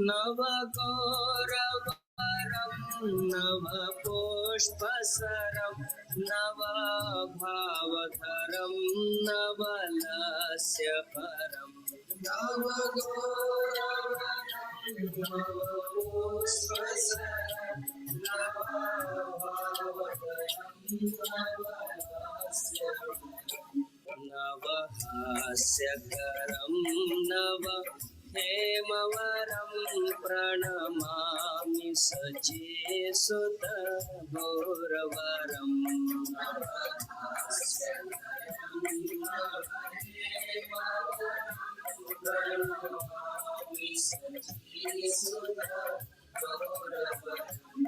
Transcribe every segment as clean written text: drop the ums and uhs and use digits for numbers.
नवगौरवरं नवपुष्पसरं नवभावधरं नवलस्य परं नवगौरवरं नवपुष्पसरं नवभावधरं नवलस्य नवहास्यकरं नव हेमवरं प्रणमामि सचेसुत गौरवरं प्रणमामि सचेसुत गौरवरम्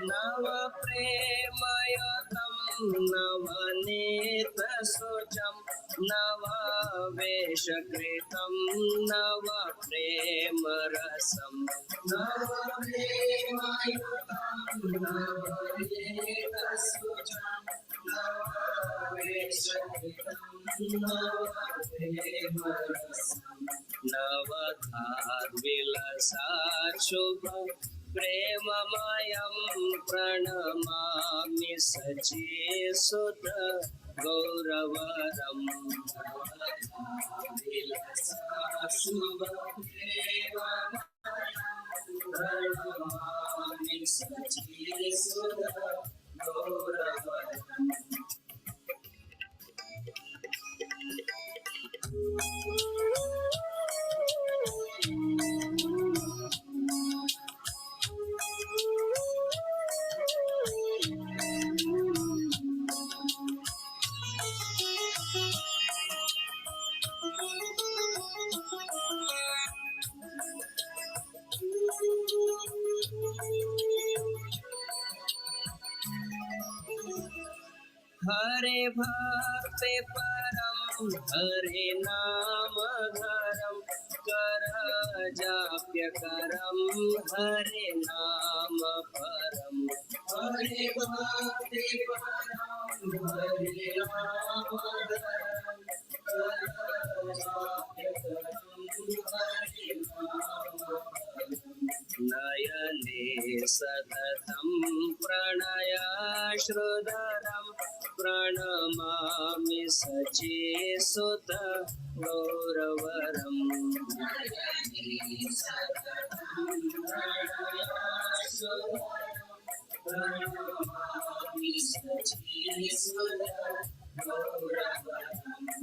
नव प्रेमयुतं नवनीतसुजं नव वेशकृतं नव प्रेमरसं नव प्रेमयुतं नवनीतसुजं नव वेशकृतं नव प्रेमरसं नवधार्विलसाशुभं प्रेममयं प्रणमामि सचेसुत गौरवरं विलसाशुभं प्रणमामि सचेसुत गौरवरम् हरे भक्ति परम हरे नाम धरम कर जाप्यकरम हरे नाम परम हरे भक्ति परम हरे नाम धरम कर जाप्यकरम हरे नाम परम नयने सततं प्रणयाश्रुधरं प्रणमामि सचेसुत गौरवरं नयने सततं प्रणयाश्रुधरं प्रणमामि सचेसुत गौरवरम्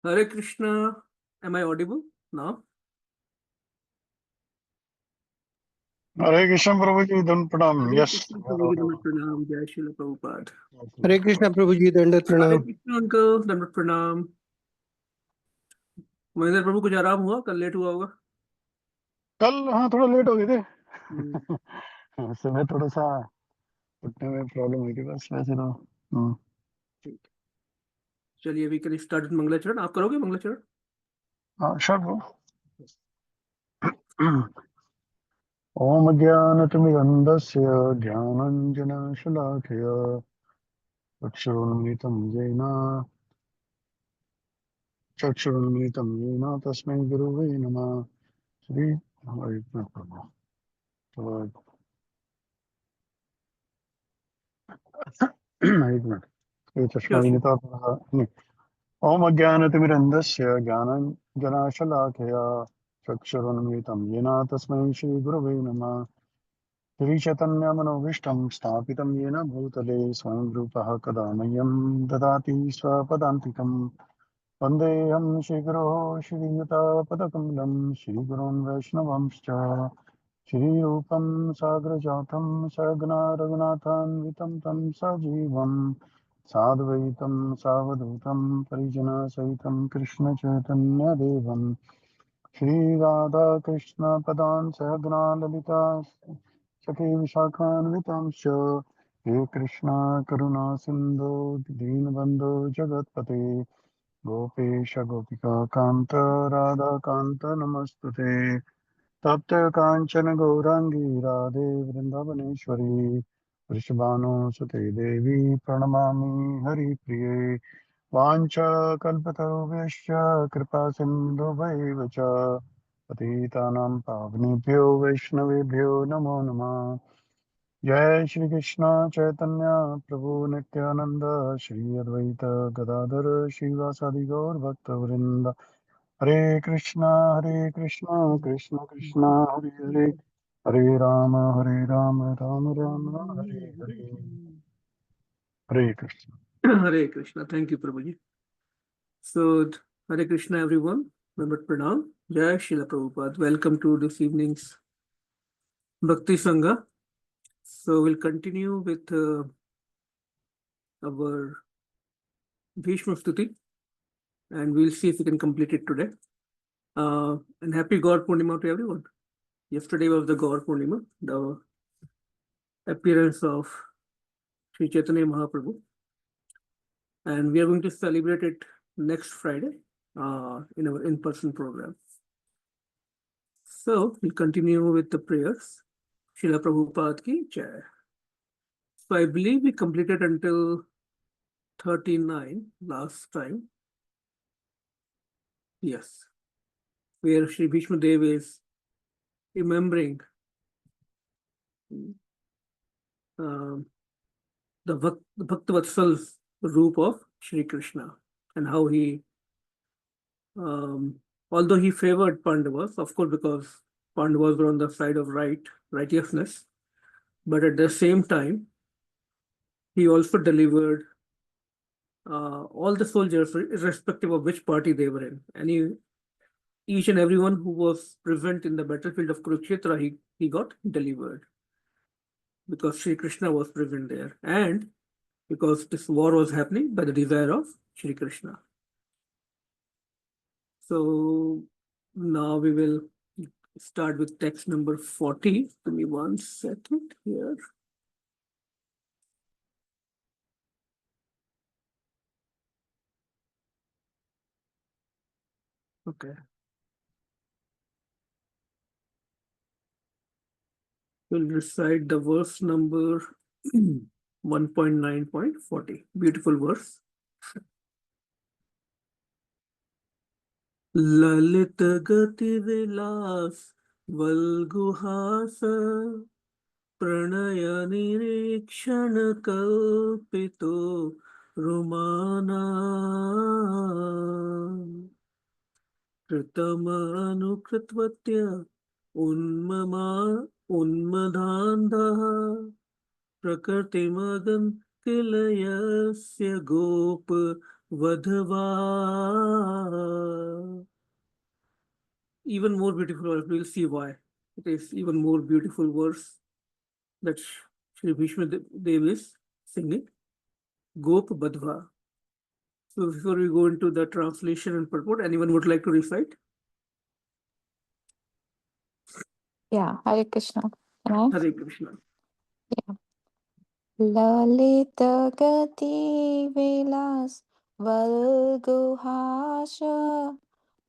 Hare Krishna. Am I audible now? Hare Krishna Prabhuji, don't pranam. Hare Yes. Krishna Prabhuji, Dandavat Pranam. Jai Srila Prabhupada. हरे कृष्णा प्रभु जी दंडवत Hare प्रणाम। Krishna Uncle, Dandavat Pranam. Mahendra प्रभु कुछ आराम हुआ? कल लेट हुआ होगा। कल हाँ थोड़ा लेट हो गए थे। हम्म, सुबह थोड़ा सा उठने में प्रॉब्लम हुई थी बस वैसे तो। ठीक। चलिए वी कैन स्टार्ट विद मंगलाचरण। आप करोगे मंगलाचरण? हाँ श्योर ब्रो। ओम ज्ञानतिमिरन्धस्य ज्ञानाञ्जनशलाकया चक्षुरुन्मिलितं येन तस्मै गुरुवे नमः। श्री एक मिनट प्रभु चलो एक मिनट ये चश्मा भी नहीं था नहीं। ओम अज्ञानतिमिरन्धस्य ज्ञानाञ्जनशलाकया चक्षुरुन्मिलितं येन तस्मै श्रीगुरवे नमः। श्रीचैतन्यमनोभीष्टं स्थापितं येन भूतले स्वयं रूपः कदा मह्यं ददाति स्वपदान्तिकम्। वन्देऽहं श्रीगुरो श्रीयुतापदकमलं श्रीगुरोन् वैष्णवंश्च श्रीरूपं साग्रजातं सगना रघुनाथान्वितं तं सजीवं साद्वैतं सावधूतं परिजनसहितं कृष्णचैतन्यदेवं श्रीराधाकृष्णपदान् सगना ललिता सखी विशाखान्वितांश्च हे कृष्णा करुणा सिन्धो दीनबन्धो जगत्पते गोपेश गोपिका कान्त राधाकान्त नमस्तुते तप्त काञ्चन गौराङ्गी राधे वृन्दावनेश्वरी वृषभानुसुते देवी प्रणमामि हरिप्रिये वाञ्छाकल्पतरुभ्यश्च कृपा सिन्धुभैव च पतितानां पावनेभ्यो वैष्णवेभ्यो नमो नमः। जय श्री कृष्ण चैतन्य प्रभु नित्यानंद श्री अद्वैत गदाधर श्रीवासादि गौर भक्त वृंद हरे कृष्णा कृष्ण कृष्ण हरे हरे हरे राम राम राम हरे हरे। हरे Krishna. Hare Krishna. Thank you, Prabhuji. So, Hare Krishna, everyone. Dandavat Pranam. Jai Srila Prabhupada. Welcome to this evening's Bhakti Sangha. So, we'll continue with our Bhishma Stuti and we'll see if we can complete it today. And happy Gaur Purnima to everyone. Yesterday was the Gaur Purnima, the appearance of Sri Chaitanya Mahaprabhu. And we are going to celebrate it next Friday in our in-person program. So we'll continue with the prayers. Srila Prabhupada ki jai. So I believe we completed until 39 last time. Yes. Where Sri Bhishma Dev is remembering the Bhaktavatsal's roop of Sri Krishna and how he, although he favored Pandavas, of course, because Pandavas were on the side of righteousness, but at the same time, he also delivered all the soldiers, irrespective of which party they were in. Each and everyone who was present in the battlefield of Kurukshetra, he got delivered because Sri Krishna was present there. And because this war was happening by the desire of Sri Krishna. So now we will start with text number 40. Give me 1 second here. Okay. We'll recite the verse number 1.9.40. Beautiful verse. Lalit गति विलास वल्गुहास प्रणय निरीक्षण कल्पितो रुमाना कृतमनुकृतवत्य उन्मदान्धः प्रकृतिमगन् किल यस्य गोप Vadhava. Even more beautiful verse. We'll see why. It is even more beautiful verse that Shri Bhishma Dev is singing. Gop Badhva. So before we go into the translation and purport, anyone would like to recite? Yeah, Hare Krishna. Can I? Hare Krishna. Lalita Gati Vilas Valguhasha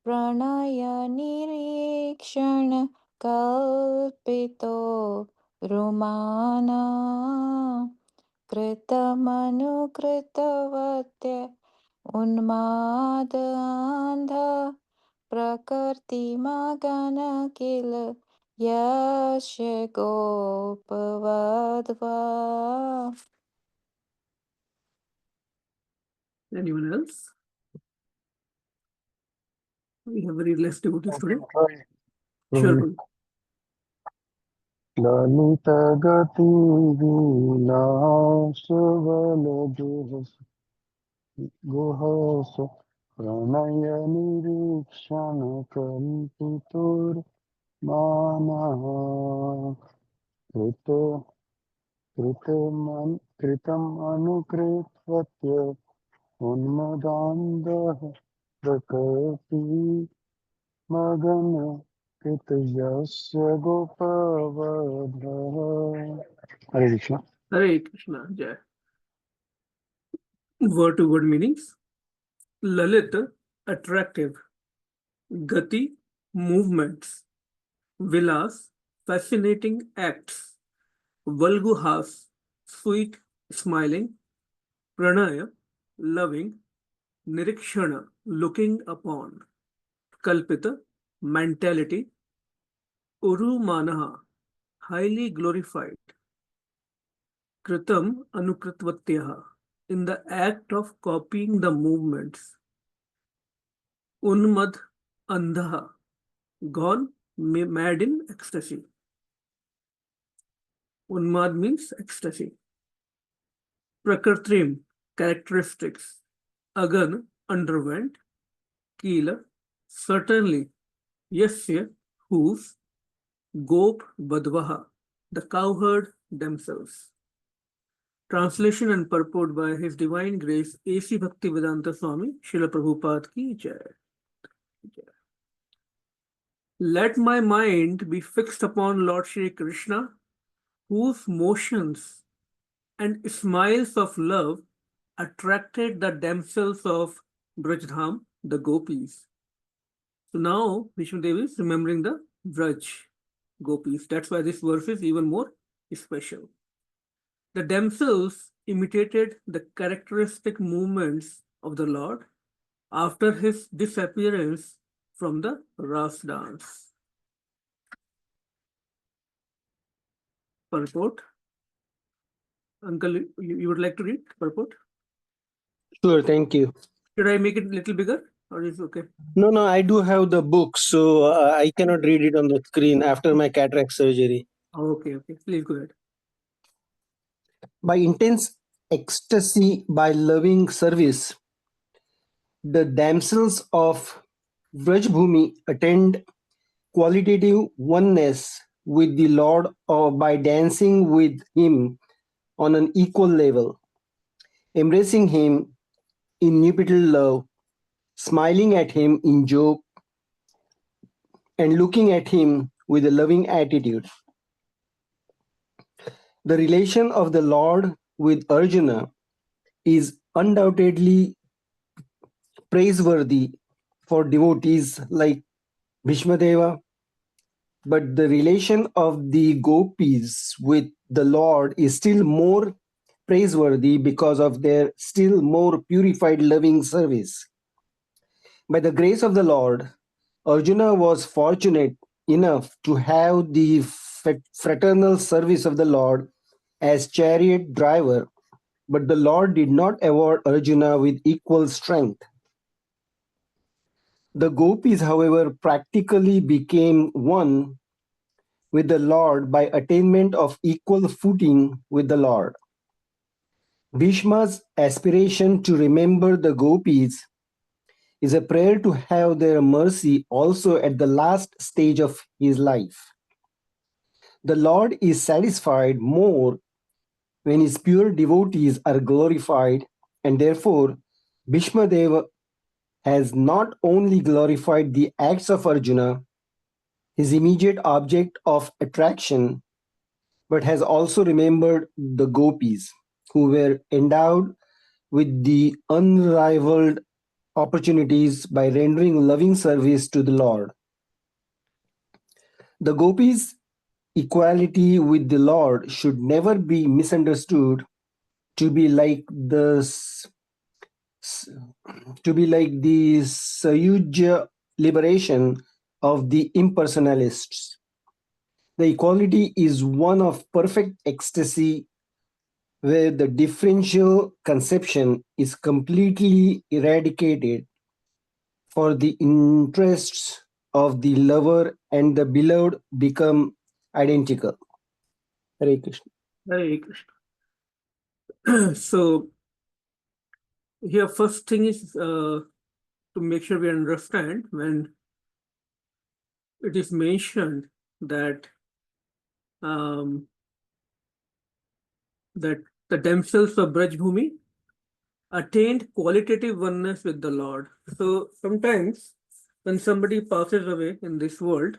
Pranaya Nirikshana Kalpito Rumana Kritamanu Unmada Prakarti Magana Kila Yasha Gopavadva. Anyone else? We have very less devotees today. Sure. Guru. Lalita gati vilas valabhas guhasa pranaya nirikshana kalpitur manaha kritam anukritvatya unmadandah prakriti magana krityasya gopavadha. Hare Krishna. Hare Krishna. Jai. Word to word meanings. Lalit, attractive. Gati, movements. Vilas, fascinating acts. Valguhas, sweet, smiling. Pranaya, loving. Nirikshana, looking upon. Kalpita, mentality. Urumanaha, highly glorified. Kritam anukritvatyaha, in the act of copying the movements. Unmad andhaha, gone mad in ecstasy. Unmad means ecstasy. Prakartrim, characteristics. Agan, underwent. Kila, certainly. Yasya, whose. Gop Badvaha, the cowherd themselves. Translation and purport by His Divine Grace A.C. Bhaktivedanta Swami, Srila Prabhupada ki jai. Let my mind be fixed upon Lord Shri Krishna, whose motions and smiles of love attracted the damsels of Brajdham, the gopis. So now Vishnu Devi is remembering the Braj gopis. That's why this verse is even more special. The damsels imitated the characteristic movements of the Lord after his disappearance from the Ras dance. Purport. Uncle, you would like to read purport? Sure, thank you. Should I make it a little bigger or is it okay? No, I do have the book, so I cannot read it on the screen after my cataract surgery. Okay. Please go ahead. By intense ecstasy, by loving service, the damsels of Vrajbhumi attend qualitative oneness with the Lord or by dancing with him on an equal level, embracing him in nuptial love, smiling at him in joke, and looking at him with a loving attitude. The relation of the Lord with Arjuna is undoubtedly praiseworthy for devotees like Bhishma Deva, but the relation of the gopis with the Lord is still more praiseworthy because of their still more purified loving service. By the grace of the Lord, Arjuna was fortunate enough to have the fraternal service of the Lord as chariot driver, but the Lord did not award Arjuna with equal strength. The gopis, however, practically became one with the Lord by attainment of equal footing with the Lord. Bhishma's aspiration to remember the gopis is a prayer to have their mercy also at the last stage of his life. The Lord is satisfied more when his pure devotees are glorified, and therefore Bhishma Deva has not only glorified the acts of Arjuna, his immediate object of attraction, but has also remembered the gopis, who were endowed with the unrivaled opportunities by rendering loving service to the Lord. The gopis' equality with the Lord should never be misunderstood to be like the Sayujya liberation of the impersonalists. The equality is one of perfect ecstasy where the differential conception is completely eradicated for the interests of the lover and the beloved become identical. Hare Krishna. Hare Krishna. So here, first thing is to make sure we understand when it is mentioned that that the damsels of Braj Bhumi attained qualitative oneness with the Lord. So sometimes when somebody passes away in this world,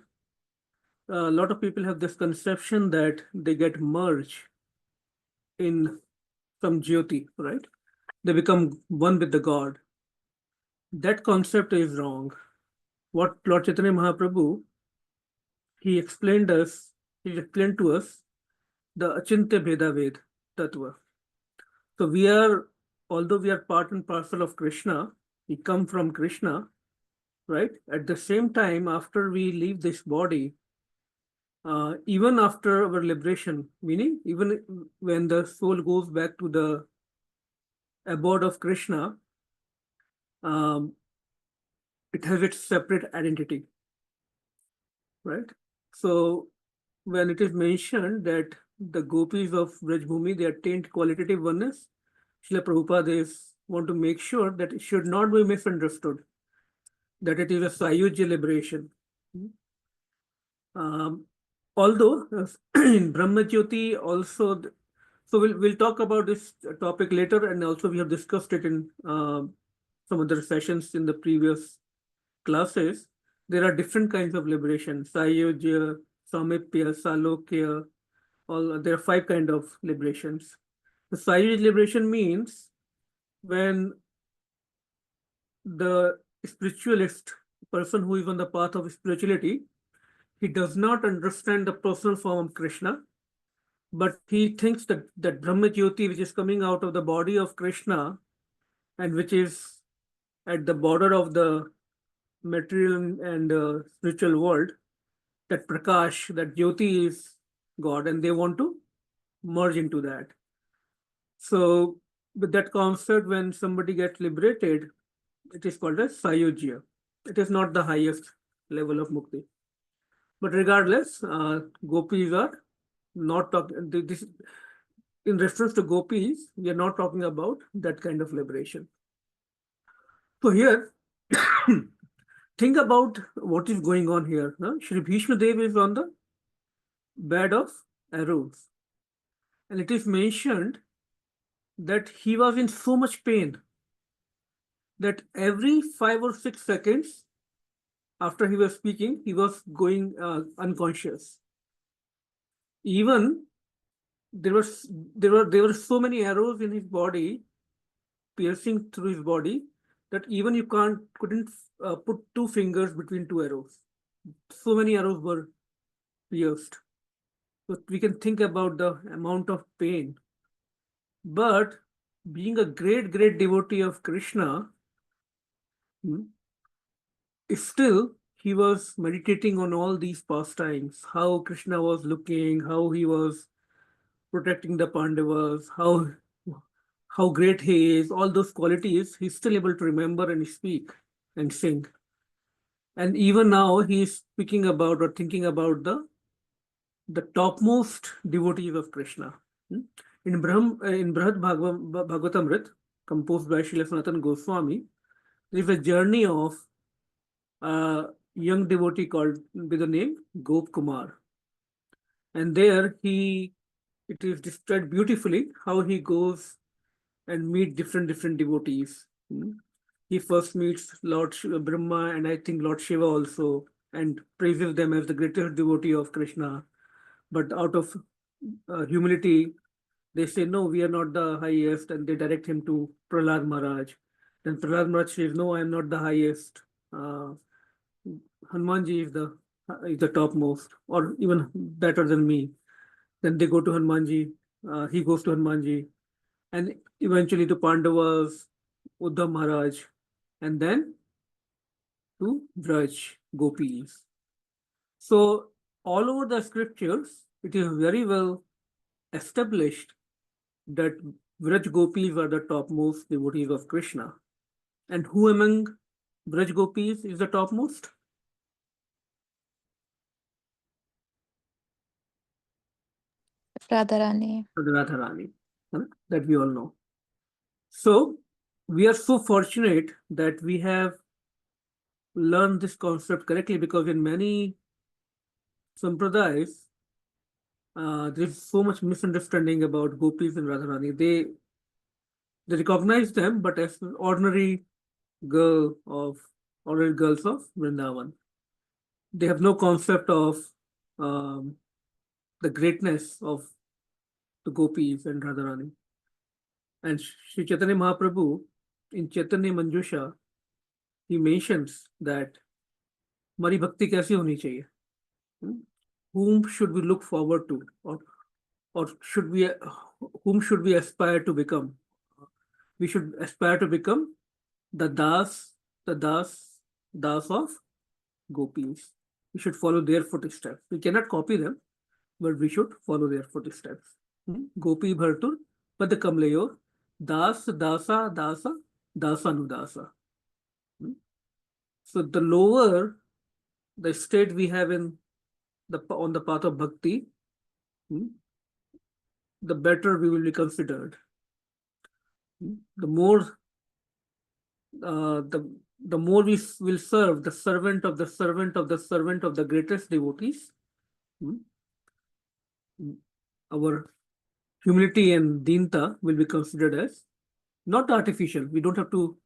a lot of people have this conception that they get merged in some jyoti, right? They become one with the God. That concept is wrong. What Lord Chaitanya Mahaprabhu, he explained to us the Achintya Bheda Ved Tattva. So we are, although we are part and parcel of Krishna, we come from Krishna, right? At the same time, after we leave this body, even after our liberation, meaning even when the soul goes back to the abode of Krishna, it has its separate identity, right? So when it is mentioned that the gopis of Brajbhumi, they attained qualitative oneness, Srila Prabhupada want to make sure that it should not be misunderstood, that it is a Sayujya liberation. Although in Brahmajyoti also, so we'll talk about this topic later, and also we have discussed it in some other sessions in the previous classes. There are different kinds of liberation: Sayujya, Samipya, Salokya. There are 5 kinds of liberations. The Sayujya liberation means when the spiritualist person who is on the path of spirituality, he does not understand the personal form of Krishna, but he thinks that Brahma Jyoti, which is coming out of the body of Krishna and which is at the border of the material and spiritual world, that Prakash, that Jyoti is God, and they want to merge into that. So with that concept, when somebody gets liberated, it is called as Sayujya. It is not the highest level of mukti. But regardless, gopis are not talking, this, in reference to gopis, we are not talking about that kind of liberation. So here, think about what is going on here. Shri Bhishma Dev is on the bed of arrows. And it is mentioned that he was in so much pain that every 5 or 6 seconds after he was speaking, he was going unconscious. Even there were so many arrows in his body, piercing through his body, that even you couldn't put 2 fingers between 2 arrows. So many arrows were pierced. So we can think about the amount of pain. But being a great devotee of Krishna, still he was meditating on all these pastimes, how Krishna was looking, how he was protecting the Pandavas, how great he is, all those qualities, he's still able to remember and speak and sing. And even now he's speaking about or thinking about the topmost devotees of Krishna. in Brihad Bhagavatamrit, composed by Srila Sanatana Goswami, there is a journey of a young devotee called with the name Gop Kumar. And there it is described beautifully how he goes and meet different devotees. He first meets Lord Brahma and I think Lord Shiva also, and praises them as the greatest devotee of Krishna. But out of humility, they say, no, we are not the highest, and they direct him to Prahlad Maharaj. Then Prahlad Maharaj says, no, I am not the highest. Hanumanji is the topmost, or even better than me. Then they go to Hanumanji. He goes to Hanumanji, and eventually to Pandavas, Uddhav Maharaj, and then to Braj, Gopis. So all over the scriptures, it is very well established that Braj Gopis are the topmost devotees of Krishna. And who among Braj Gopis is the topmost? Radharani. Radharani, that we all know. So we are so fortunate that we have learned this concept correctly, because in many sampradayas, there's so much misunderstanding about Gopis and Radharani. They recognize them, but as ordinary girls of Vrindavan. They have no concept of the greatness of the Gopis and Radharani. And Sri Chaitanya Mahaprabhu in Chaitanya Manjusha, he mentions that हमारी भक्ति कैसी होनी चाहिए? Whom should we look forward to, or whom should we aspire to become? We should aspire to become the das of Gopis. We should follow their footsteps. We cannot copy them, but we should follow their footsteps. Gopi Bhartur Pada Kamlayor Das Dasa Dasa Dasanudasa. So the lower the state we have on the path of bhakti, the better we will be considered. The more the more we will serve the servant of the servant of the servant of the greatest devotees, our humility and dinta will be considered as not artificial. We don't have to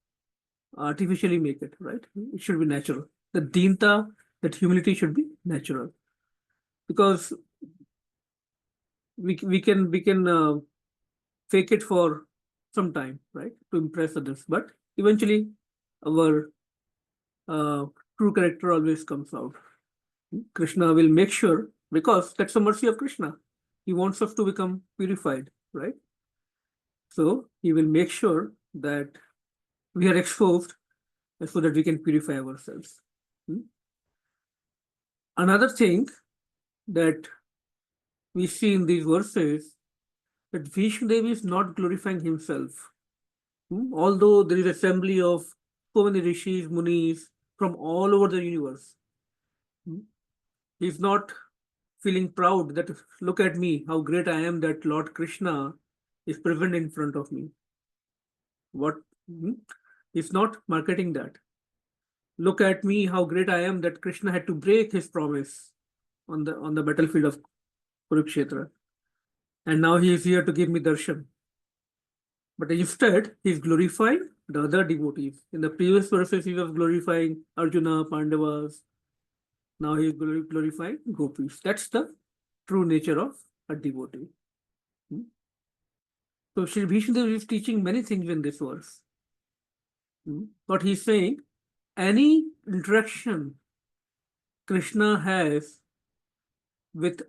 artificially make it, right? It should be natural. The dinta, that humility should be natural, because we can fake it for some time, right, to impress others, but eventually our true character always comes out. Krishna will make sure, because that's the mercy of Krishna. He wants us to become purified, right? So he will make sure that we are exposed so that we can purify ourselves. Another thing that we see in these verses, that Vishnu is not glorifying himself. Although there is assembly of so many rishis, munis from all over the universe, he's not feeling proud that, look at me, how great I am, that Lord Krishna is present in front of me. What? He's not marketing that. Look at me, how great I am, that Krishna had to break his promise on the battlefield of Kurukshetra. And now he is here to give me darshan. But instead, he is glorifying the other devotees. In the previous verses, he was glorifying Arjuna, Pandavas. Now he is glorifying Gopis. That's the true nature of a devotee. So Sri Bhishma is teaching many things in this verse. But he's saying, any interaction Krishna has with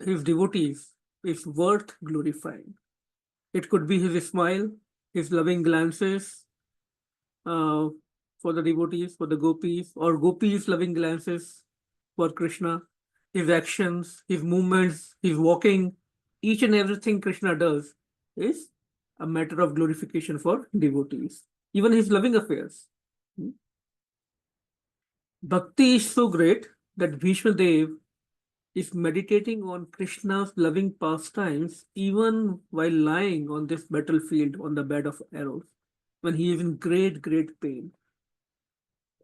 his devotees is worth glorifying. It could be his smile, his loving glances for the devotees, for the gopis, or gopis' loving glances for Krishna, his actions, his movements, his walking, each and everything Krishna does is a matter of glorification for devotees, even his loving affairs. Bhakti is so great that Bhishma Dev is meditating on Krishna's loving pastimes even while lying on this battlefield on the bed of arrows, when he is in great, great pain.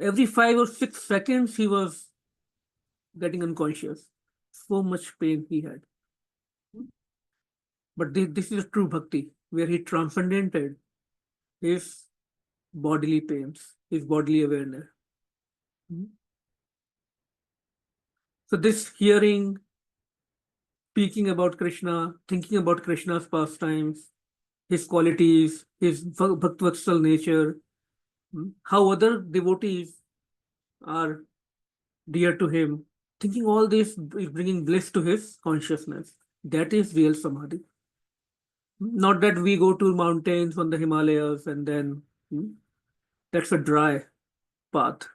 Every 5 or 6 seconds, he was getting unconscious. So much pain he had. But this is a true bhakti, where he transcended his bodily pains, his bodily awareness. So this hearing, speaking about Krishna, thinking about Krishna's pastimes, his qualities, his bhaktivatsal nature, how other devotees are dear to him, thinking all this is bringing bliss to his consciousness. That is real samadhi. Not that we go to mountains on the Himalayas and then that's a dry path.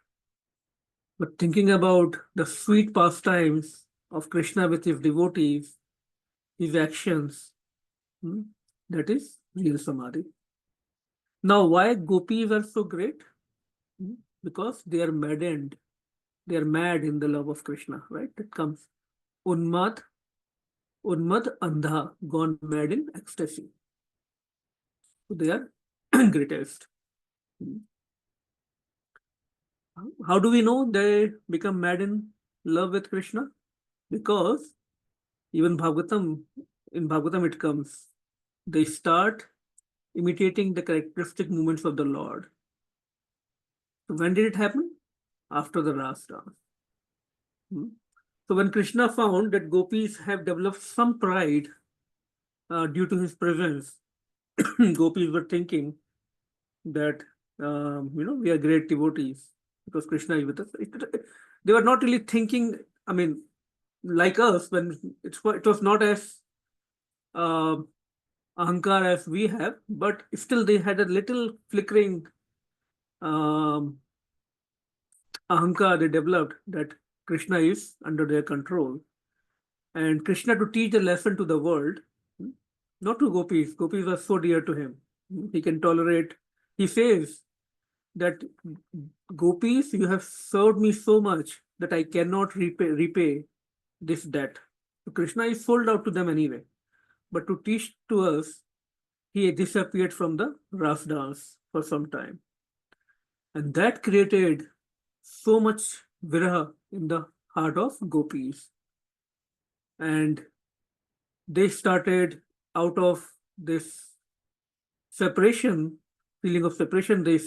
But thinking about the sweet pastimes of Krishna with his devotees, his actions, that is real samadhi. Now, why gopis are so great? Because they are maddened. They are mad in the love of Krishna, right? It comes Unmad Andha, gone mad in ecstasy. So they are greatest. How do we know they become mad in love with Krishna? Because even in Bhagavatam it comes, they start imitating the characteristic movements of the Lord. So when did it happen? After the Ras dance. So when Krishna found that gopis have developed some pride due to his presence, gopis were thinking that we are great devotees because Krishna is with us. They were not really thinking. I mean, like us, when it was not as ahankar as we have, but still they had a little flickering ahankar they developed that Krishna is under their control. And Krishna, to teach a lesson to the world, not to gopis. Gopis are so dear to him. He can tolerate. He says that gopis, you have served me so much that I cannot repay this debt. So Krishna is sold out to them anyway. But to teach to us, he disappeared from the Ras dance for some time. And that created so much viraha in the heart of gopis. And they started, out of this separation, feeling of separation, they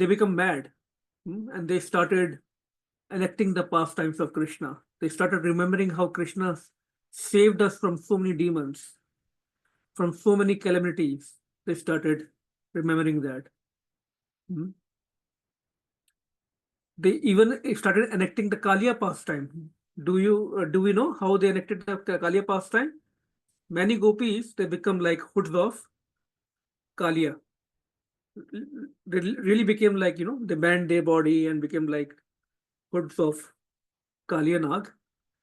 become mad, and they started enacting the pastimes of Krishna. They started remembering how Krishna saved us from so many demons, from so many calamities. They started remembering that. They even started enacting the Kaliya pastime. Do we know how they enacted the Kaliya pastime? Many gopis, they become like hoods of Kaliya. They really became like, they banned their body and became like hoods of Kaliya Nag.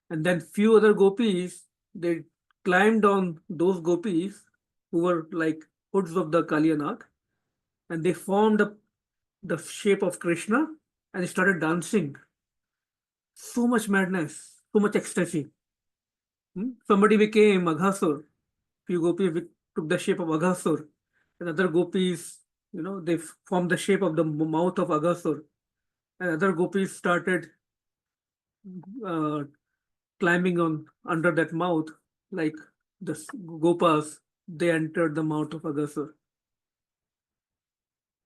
And then few other gopis, they climbed on those gopis who were like hoods of the Kaliya Nag, and they formed the shape of Krishna and they started dancing. So much madness, so much ecstasy. Somebody became Aghasur. Few gopis took the shape of Aghasur, and other gopis, they formed the shape of the mouth of Aghasur, and other gopis started uh, climbing on under that mouth, like the gopas. They entered the mouth of Aghasur.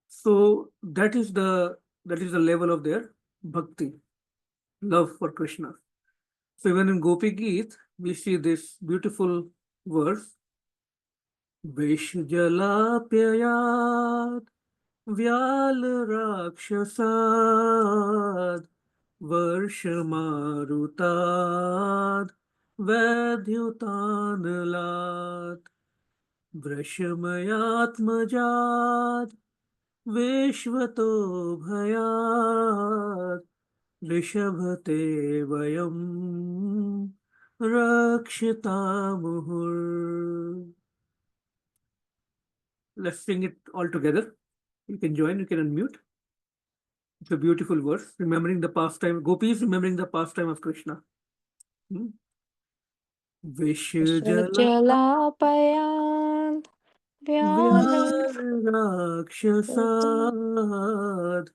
So that is the level of their bhakti, love for Krishna. So even in Gopi Geet, we see this beautiful verse. Vishjalapyayat vyal rakshasad varshmarutad vadyutanlat vrashmayatmajad vishvato bhayat rishabhate vayam rakshitamuhur. Let's sing it all together. You can join, you can unmute. It's a beautiful verse, remembering the pastime. Gopis remembering the pastime of Krishna. Vishajala Jalapayan Vyararakshasad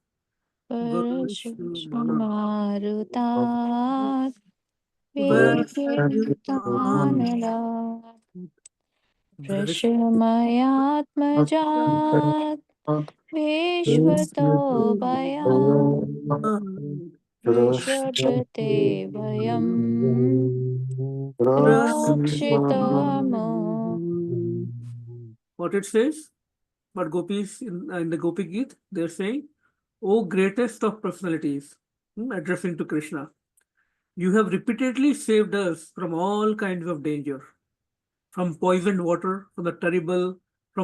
Marutat Vayuman Vidyutanala Vrishmayatmajat Vishwato Bhayam Vrishabhate Bhayam Rakshitamo. What it says? But gopis in the Gopi Geet, they're saying, "O greatest of personalities," addressing to Krishna, "you have repeatedly saved us from all kinds of danger, from poisoned water, from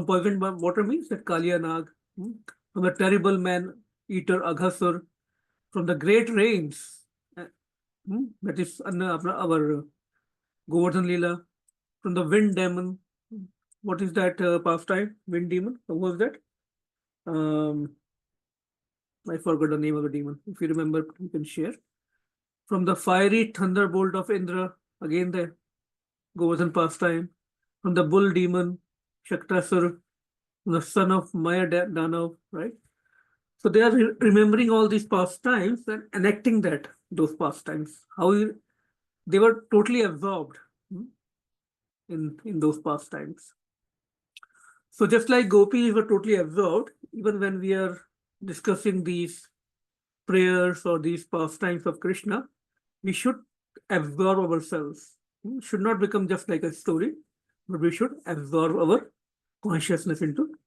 poisoned water means that Kaliya Nag, from the terrible man-eater Aghasur, from the great rains, that is our Govardhan Leela, from the wind demon." What is that pastime? Wind demon? What was that? I forgot the name of the demon. If you remember, you can share. From the fiery thunderbolt of Indra, again the Govardhan pastime. From the bull demon, Shaktasur, the son of Maya Danav, right? So they are remembering all these pastimes and enacting those pastimes. They were totally absorbed in those pastimes. So just like gopis were totally absorbed, even when we are discussing these prayers or these pastimes of Krishna, we should absorb ourselves. We should not become just like a story, but we should absorb our consciousness into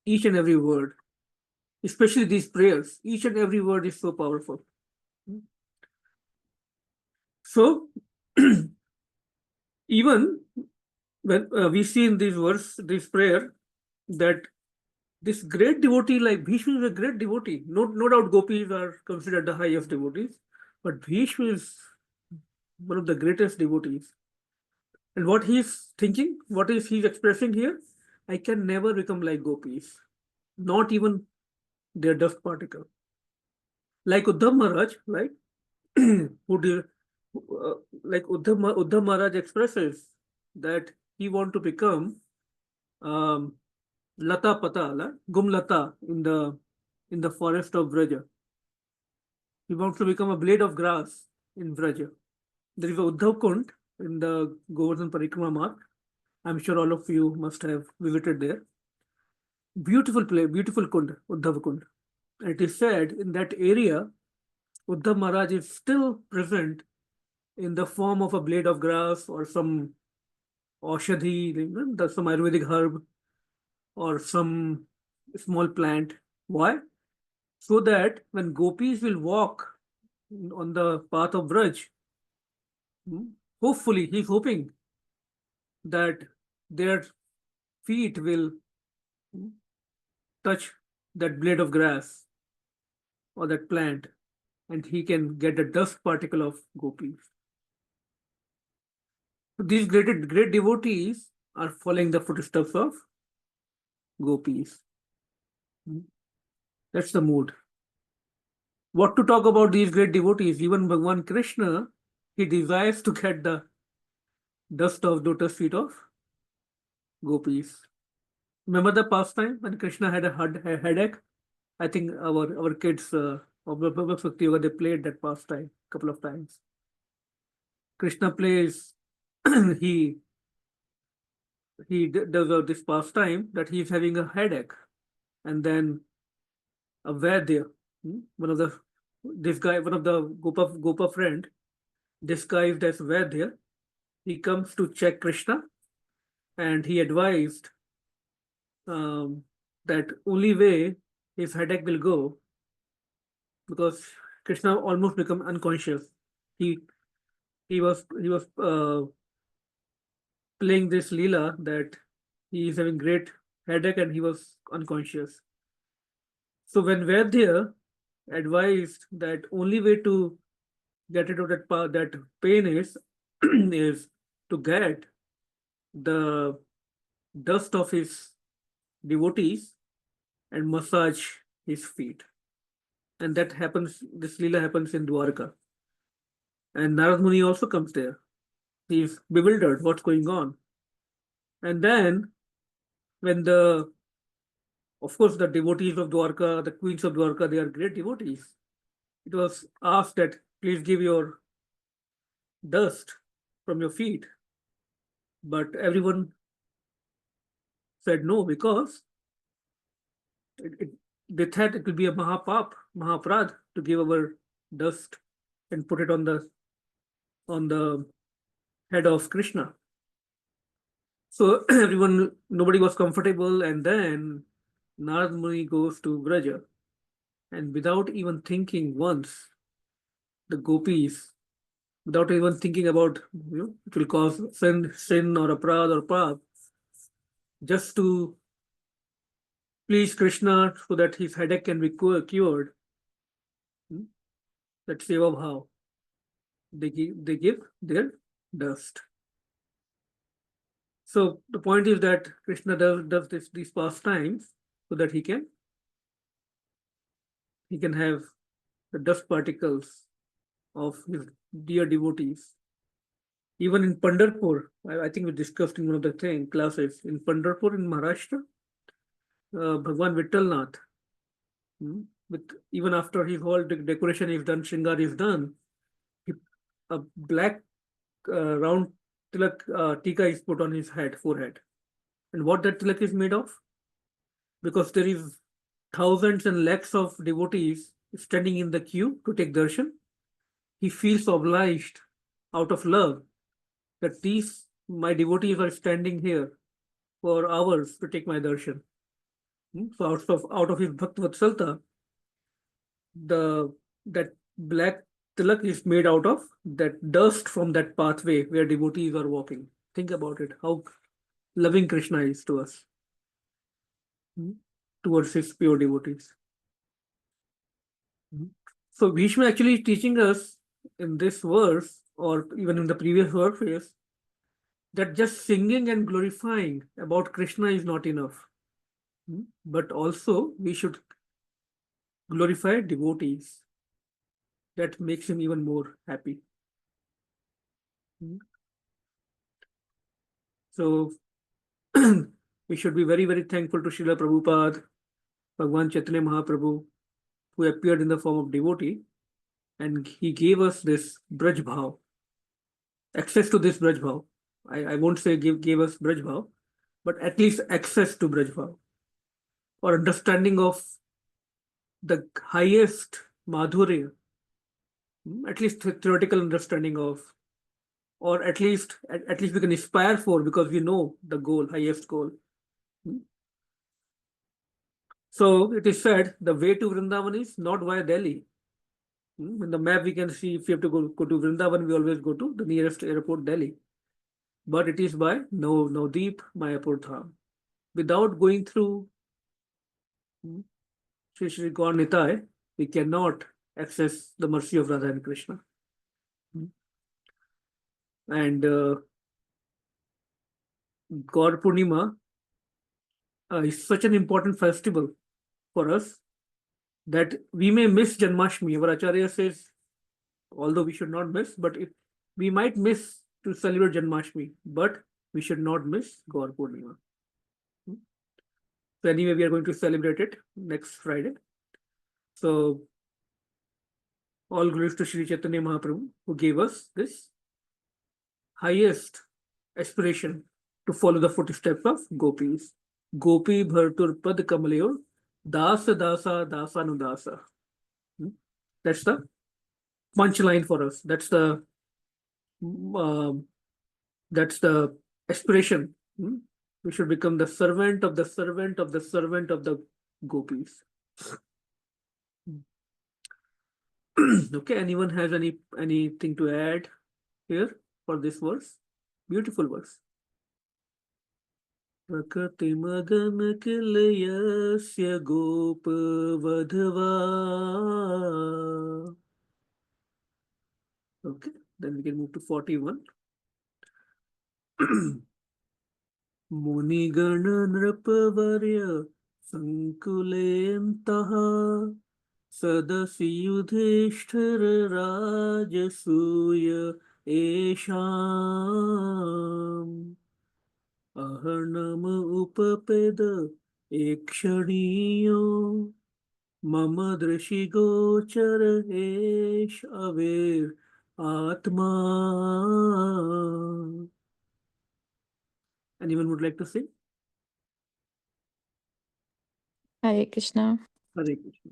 each and every word, especially these prayers. Each and every word is so powerful. So, even when we see in this verse, this prayer, that this great devotee like Bhishma is a great devotee. No doubt gopis are considered the highest devotees, but Bhishma is one of the greatest devotees. And what he's thinking, what is he's expressing here? I can never become like gopis, not even their dust particle. Like Uddhav Maharaj, right? who did, like Uddhav Maharaj expresses that he want to become um, Lata Patala, Gumlata in the forest of Vraja. He wants to become a blade of grass in Vraja. There is a Uddhav Kund in the Govardhan Parikrama mark. I'm sure all of you must have visited there. Beautiful place, beautiful Kund, Uddhav Kund. And it is said in that area, Uddhav Maharaj is still present in the form of a blade of grass or some Aushadhi, some Ayurvedic herb or some small plant. Why? So that when gopis will walk on the path of Braj, hopefully, he's hoping that their feet will touch that blade of grass or that plant, and he can get a dust particle of gopis. So these great devotees are following the footsteps of gopis. That's the mood. What to talk about these great devotees? Even Bhagwan Krishna, he desires to get the dust of lotus feet of gopis. Remember the pastime when Krishna had a headache? I think our kids of Berks Bhakti Yoga, they played that pastime a couple of times. Krishna plays, he does this pastime that he's having a headache, and then a Vaidya, one of the Gopa friend, disguised as Vaidya, he comes to check Krishna, and he advised that only way his headache will go, because Krishna almost become unconscious. He was playing this Leela that he is having great headache and he was unconscious. So when Vaidya advised that only way to get rid of that pain is is to get the dust of his devotees and massage his feet. And that happens, this Leela happens in Dwarka. And Narad Muni also comes there. He's bewildered, what's going on? And then when of course, the devotees of Dwarka, the queens of Dwarka, they are great devotees. It was asked that please give your dust from your feet. But everyone said no, because they thought it will be a Mahaprad to give our dust and put it on the head of Krishna. So nobody was comfortable, and then Narad Muni goes to Vraja, and without even thinking once, the gopis, without even thinking about, it will cause sin or aprad or pap, just to please Krishna so that his headache can be cured, that seva bhav, they give their dust. So the point is that Krishna does these pastimes so that he can have the dust particles of his dear devotees. Even in Pandharpur, I think we discussed in one of the classes, in Pandharpur in Maharashtra, Bhagwan Vittalnath, with even after his whole decoration is done, Shringar is done, a black round tilak, tika is put on his forehead. And what that tilak is made of? Because there is thousands and lakhs of devotees standing in the queue to take darshan, he feels obliged out of love that my devotees are standing here for hours to take my darshan. So out of his Bhakt Vatsalta, that black tilak is made out of that dust from that pathway where devotees are walking. Think about it, how loving Krishna is to us, towards his pure devotees. So Bhishma actually is teaching us in this verse, or even in the previous verse, that just singing and glorifying about Krishna is not enough. But also we should glorify devotees. That makes him even more happy. So we should be very, very thankful to Srila Prabhupada, Bhagwan Chaitanya Mahaprabhu, who appeared in the form of devotee, and he gave us this Braj Bhav, access to this Braj Bhav. I won't say gave us Braj Bhav, but at least access to Braj Bhav, or understanding of the highest Madhurya, at least theoretical understanding of, or at least we can aspire for, because we know the goal, highest goal. So it is said the way to Vrindavan is not via Delhi. In the map we can see, if you have to go to Vrindavan, we always go to the nearest airport, Delhi. But it is by Navdeep Mayapur Dham. Without going through Sri Sri Gaur Nitai, we cannot access the mercy of Radha and Krishna. And Gaur Purnima is such an important festival for us that we may miss Janmashtami. Our Acharya says, although we should not miss, but we might miss to celebrate Janmashtami, but we should not miss Gaur Purnima. So anyway, we are going to celebrate it next Friday. So all glories to Sri Chaitanya Mahaprabhu, who gave us this highest aspiration to follow the footsteps of gopis. Gopi bhartur pad kamalayor dasa dasa dasanudasa. That's the punchline for us. That's the aspiration. We should become the servant of the servant of the servant of the gopis. Okay, anyone has anything to add here for this verse? Beautiful verse. Prakati magan kilayasya gop vadhava. Okay, then we can move to 41. Munigana nrapavarya sankulentaha सदसि Yudhishthir राजसूय एषाम् अहर्णम उपपेद एकक्षणीयो मम दृशिगोचर एष अवेर आत्मा. Anyone would like to say? Hare Krishna. Hare Krishna.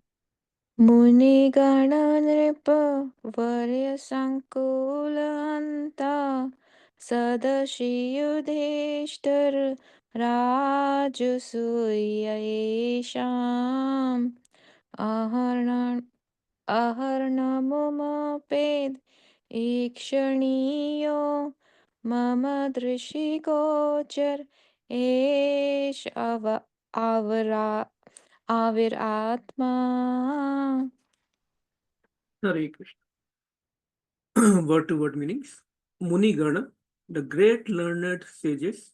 मुनिगण नृप वर्य संकुलहन्ता सदसि युधिष्ठिर राजसूयेषाम् अहर्णमुपेद ईक्षणीयो मम दृशिगोचर एष आविरात्मा. Hare Krishna. Word to word meanings. Muni Gana, the great learned sages.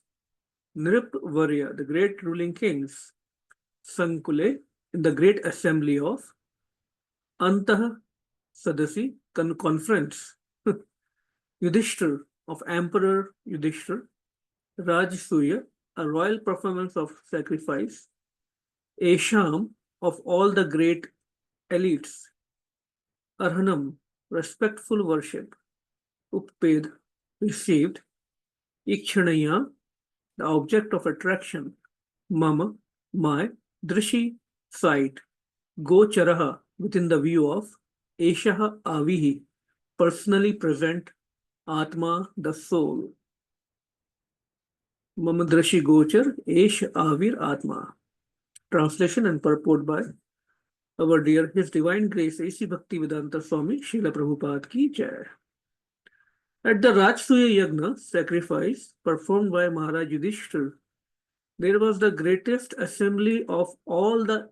Nrip Varya, the great ruling kings. Sankule, in the great assembly of. Antah Sadasi, conference. Yudhishthir, of Emperor Yudhishthir. Rajsuya, a royal performance of sacrifice. Esham, of all the great elites. Arhanam, respectful worship. Upped, received. Ikshanaya, the object of attraction. Mama, my. Drishi, sight. Gocharaha, within the view of. Eshaha avihi, personally present. Atma, the soul. Mama Drishi Gochar, Esh Avir Atma. Translation and purport by our dear His Divine Grace A.C. Bhaktivedanta Swami Srila Prabhupada Ki Jai. At the Rajsuya Yagna sacrifice performed by Maharaj Yudhishthir, there was the greatest assembly of all the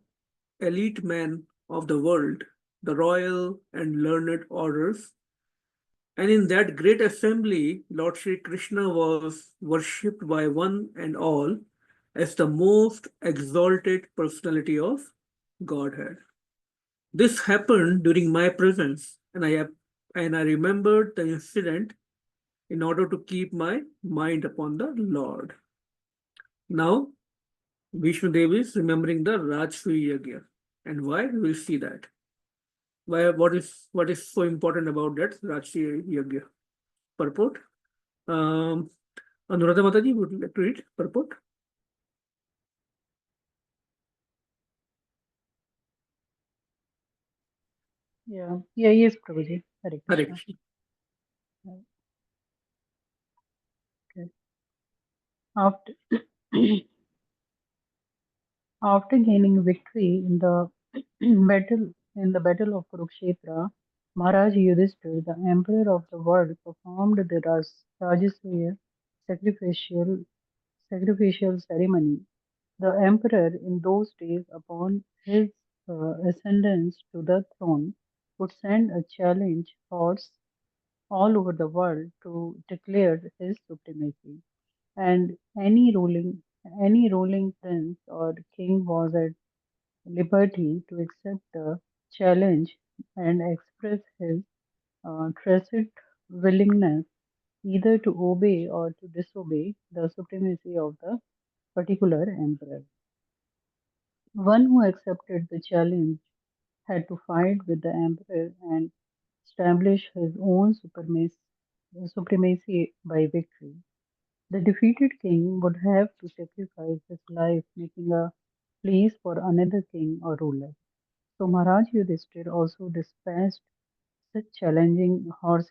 elite men of the world, the royal and learned orders. And in that great assembly, Lord Sri Krishna was worshipped by one and all as the most exalted personality of Godhead. This happened during my presence, and I remembered the incident in order to keep my mind upon the Lord. Now, Bhishma Devi is remembering the Rajsuya Yagya. And why? We will see that. Why? What is so important about that Rajsuya Yagya? Purport. Anuradha Mataji, would you like to read purport? Yes, Prabhuji. Hare Hare Krishna. Krishna. Okay. After after gaining victory in the battle of Kurukshetra, Maharaj Yudhishthira, the emperor of the world, performed the Rajasuya sacrificial ceremony. The emperor in those days, upon his ascendance to the throne, would send a challenge horse all over the world to declare his supremacy, and any ruling prince or king was at liberty to accept the challenge and express his tacit willingness either to obey or to disobey the supremacy of the particular emperor. One who accepted the challenge had to fight with the emperor and establish his own supremacy by victory. The defeated king would have to sacrifice his life, making a place for another king or ruler. So Maharaj Yudhishthir also dispatched such challenging horse,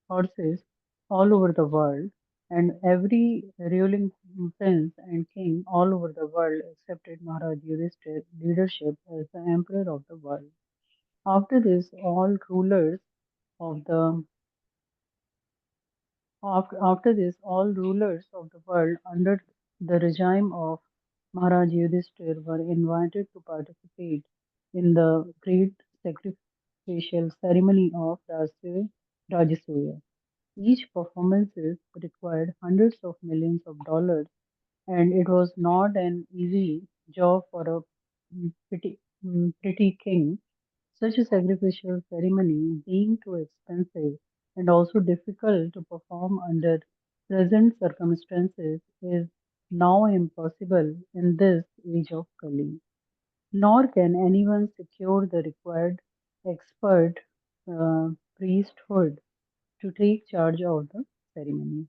horses all over the world, and every ruling prince and king all over the world accepted Maharaj Yudhishthir's leadership as the emperor of the world. After this, of the all rulers of the world under the regime of Maharaj Yudhishthir were invited to participate in the great sacrificial ceremony of Rajasuya. Each performance required hundreds of millions of dollars, and it was not an easy job for a pretty king, such a sacrificial ceremony, being too expensive and also difficult to perform under present circumstances, is now impossible in this age of Kali. Nor can anyone secure the required expert priesthood to take charge of the ceremony.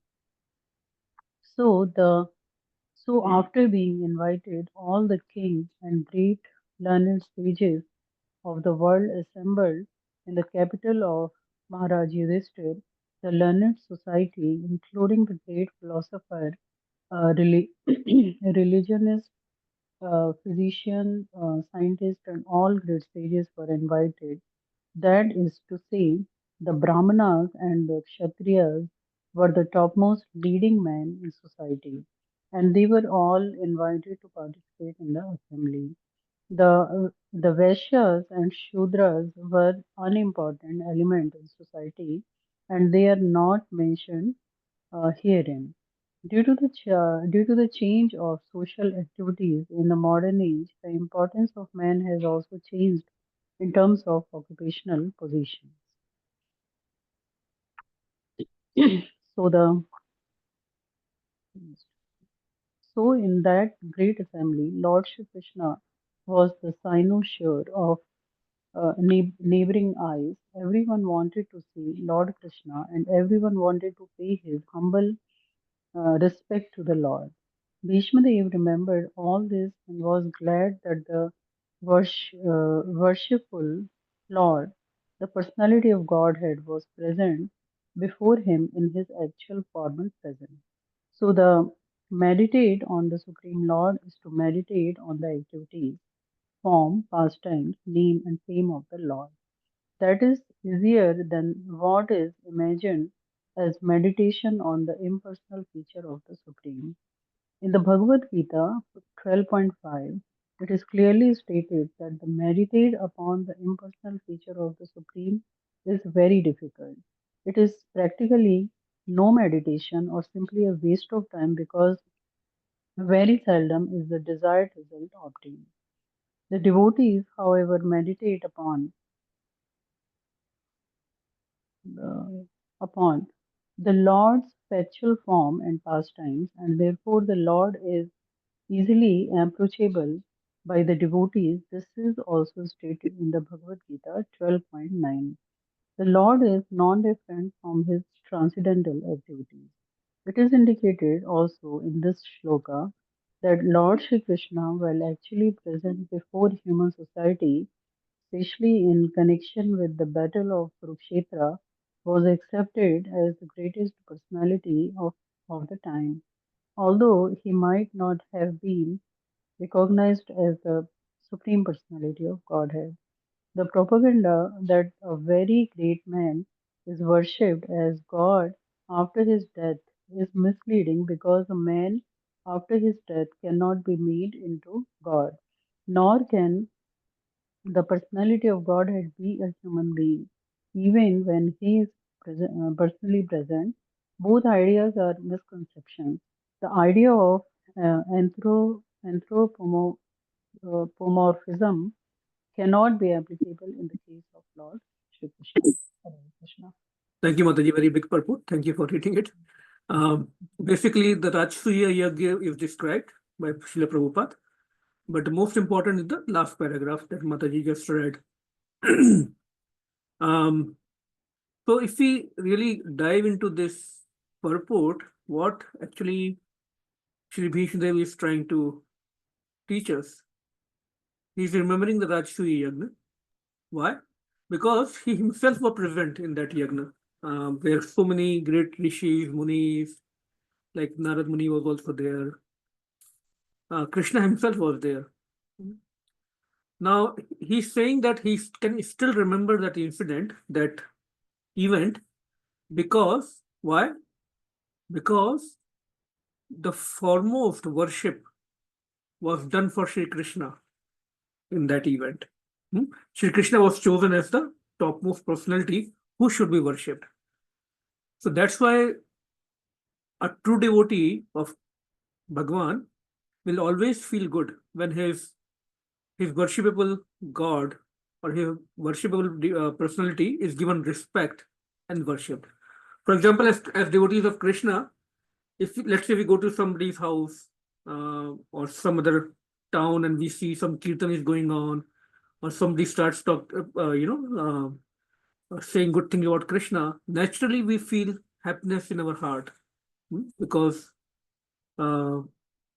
So the so after being invited, all the kings and great learned sages of the world assembled in the capital of Maharaj Yudhishthir, the learned society, including the great philosopher, religionist, physician, scientist, and all great sages were invited. That is to say, the Brahmanas and the Kshatriyas were the topmost leading men in society, and they were all invited to participate in the assembly. The Vaishyas and Shudras were unimportant element in society, and they are not mentioned herein. Due to the change of social activities in the modern age, the importance of man has also changed in terms of occupational positions. so the so in that great assembly, Lord Shri Krishna was the cynosure of neighboring eyes. Everyone wanted to see Lord Krishna, and everyone wanted to pay his humble respect to the Lord. Bhishma Dev remembered all this and was glad that the worshipful Lord, the personality of Godhead, was present before him in his actual formal presence. So, the meditate on the Supreme Lord is to meditate on the activities, form, pastimes, name, and fame of the Lord. That is easier than what is imagined as meditation on the impersonal feature of the Supreme. In the Bhagavad Gita 12.5, it is clearly stated that the meditate upon the impersonal feature of the Supreme is very difficult. It is practically no meditation or simply a waste of time because very seldom is the desired result obtained. The devotees, however, meditate upon the Lord's spiritual form and pastimes, and therefore the Lord is easily approachable by the devotees. This is also stated in the Bhagavad Gita 12.9. The Lord is non different from his transcendental activities. It is indicated also in this shloka that Lord Shri Krishna, while actually present before human society, especially in connection with the battle of Kurukshetra, was accepted as the greatest personality of the time. Although he might not have been recognized as the supreme personality of Godhead, the propaganda that a very great man is worshipped as God after his death is misleading because a man after his death cannot be made into God, nor can the personality of Godhead be a human being. Even when he is personally present, both ideas are misconceptions. The idea of anthropomorphism cannot be applicable in the case of Lord Shri Krishna. Hare Krishna. Thank you, Mataji. Very big purport. Thank you for reading it. Basically, the Rajsuya Yagya is described by Srila Prabhupada, but the most important is the last paragraph that Mataji just read. So if we really dive into this purport, what actually Sri Bhishma is trying to teach us, he's remembering the Rajsuya Yagna. Why? Because he himself was present in that yagna, where so many great rishis, munis, like Narad Muni was also there. Krishna himself was there. Now, he's saying that he can still remember that incident, that event, because, why? Because the foremost worship was done for Sri Krishna in that event. Sri Krishna was chosen as the topmost personality who should be worshipped. So that's why a true devotee of Bhagwan will always feel good when his his worshipable God or his worshipable personality is given respect and worshipped. For example, as devotees of Krishna, if let's say we go to somebody's house or some other town and we see some kirtan is going on, or somebody starts saying good things about Krishna, naturally we feel happiness in our heart, because uh,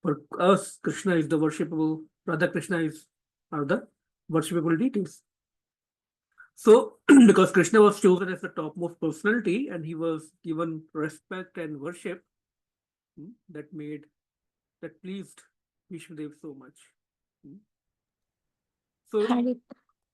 for us, Krishna is the worshipable, Radha Krishna are the worshipable deities. So, because Krishna was chosen as the topmost personality and he was given respect and worship, that pleased Vishnudev so much. So, Hare,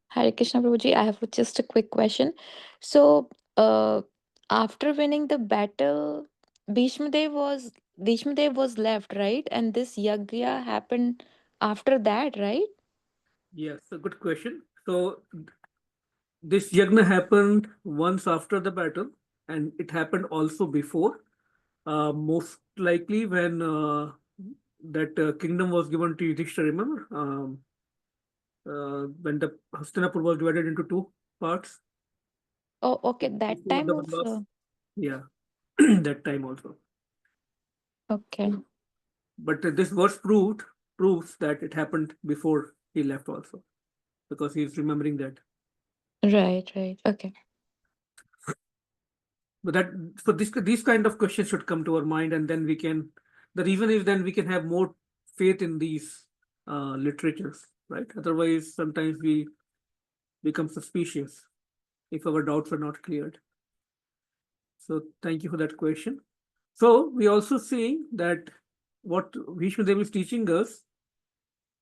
Hare Krishna Prabhuji, I have just a quick question. So, after winning the battle, Bhishma Dev was left, right? And this yagya happened after that, right? yes, a good question. So, this yagna happened once after the battle, and it happened also before. Most likely when that kingdom was given to Yudhishthira, remember? When the Hastinapur was divided into two parts. Oh, okay. That Before time the loss. also. Yeah, that time also. Okay. But this verse proves that it happened before he left also, because he's remembering that. Right, right. Okay. But that so these kind of questions should come to our mind, and then we can. The reason is then we can have more faith in these literatures, right? Otherwise, sometimes we become suspicious if our doubts are not cleared. So thank you for that question. So we also see that what Vishnudev is teaching us,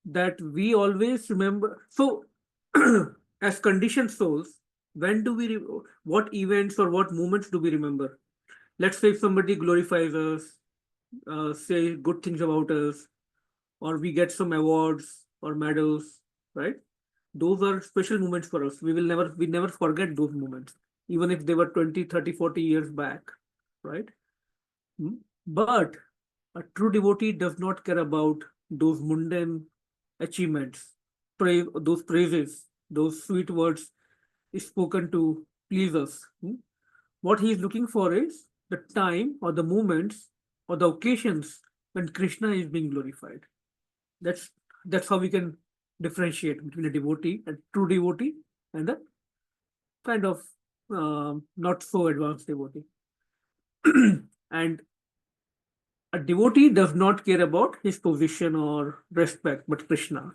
that we always remember. So as conditioned souls, when do we, what events or what moments do we remember? Let's say if somebody glorifies us, say good things about us, or we get some awards or medals, right? Those are special moments for us. We never forget those moments, even if they were 20, 30, 40 years back, right? But a true devotee does not care about those mundane achievements, those praises, those sweet words spoken to please us. What he is looking for is the time or the moments or the occasions when Krishna is being glorified. That's that's how we can differentiate between a devotee, a true devotee, and a kind of not so advanced devotee. And a devotee does not care about his position or respect, but Krishna.